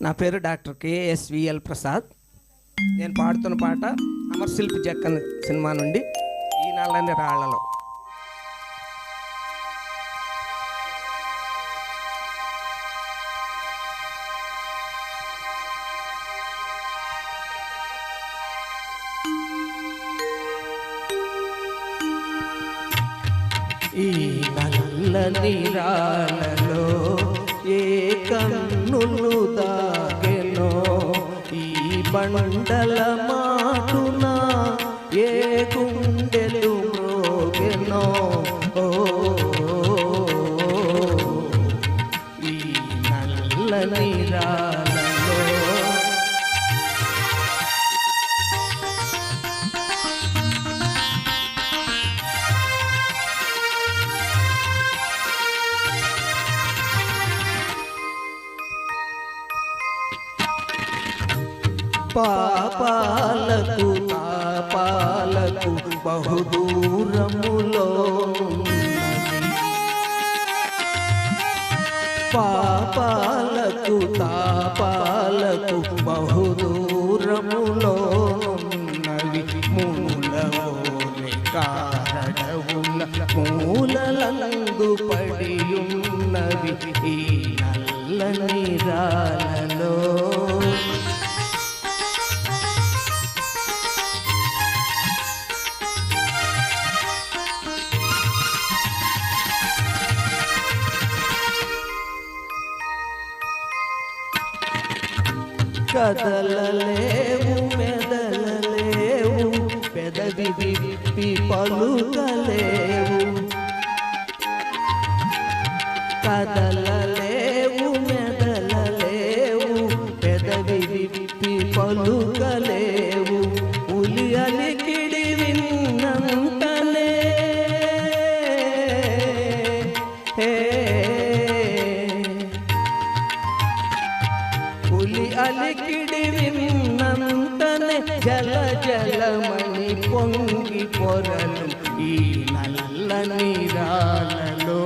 నా పేరు doctor KSVL Prasad. నేను పాడుతున్న పాట అమర్శిల్పి జక్కన్ సినిమా నుండి ఈ నల్లని రాళ్లలో. ఈ నల్లని రాళ్లలో ఏ కన్నులు దాగెనో, ఈ బండల మాటున ఏ గుండెలు మ్రోగెనో. ఈ నల్లని రాళ్లలో పాపాలకు తాపాలకు బహుదూరములో ఉన్నది. పాపాలకు తాపాలకు బహుదూరములో ఉన్నవి. మూలవోని కారణవుల మూలలందు పడి ఉన్నవి ఈ నల్లని రాళ్లలో. కదలలేవు మెదలలేవు, పెదవి విప్పి పలుకలేవు. కదలలేవు మెదలలేవు, పెదవి విప్పి పలుకలేవు. ఉలి అలికిడి విన్నంతనే పులి అలికిడి విన్నంతనే జల జలమని పొంగి పొరలు ఈ నల్లని రాళ్లలో.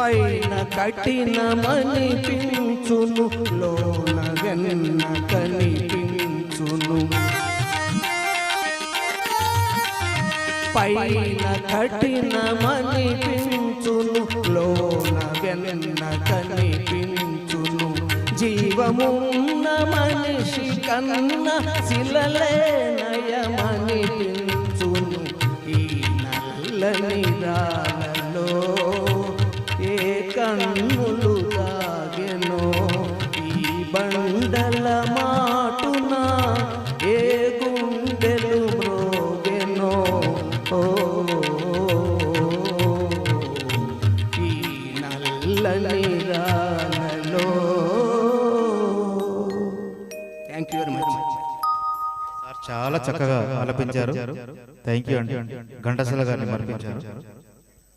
పైన కఠినమనిపించును, లోన వెన్న కనిపించును. పైన కఠినమనిపించును, లోన వెన్న కనిపించును. జీవమున్న మనిషి కన్న శిలలే నయమనిపించును ఈ నల్లని రాళ్లలో. ఏ కన్నులు దాగెనో, ఈ బండల మాటున ఏ గుండెలు మ్రోగెనో. ఈ నల్లని రాళ్లలో. Thank you very much. చాలా చక్కగా ఆలపించారు. థ్యాంక్ యూ అండి. ఘంటసాల గారిని మరిపించారు.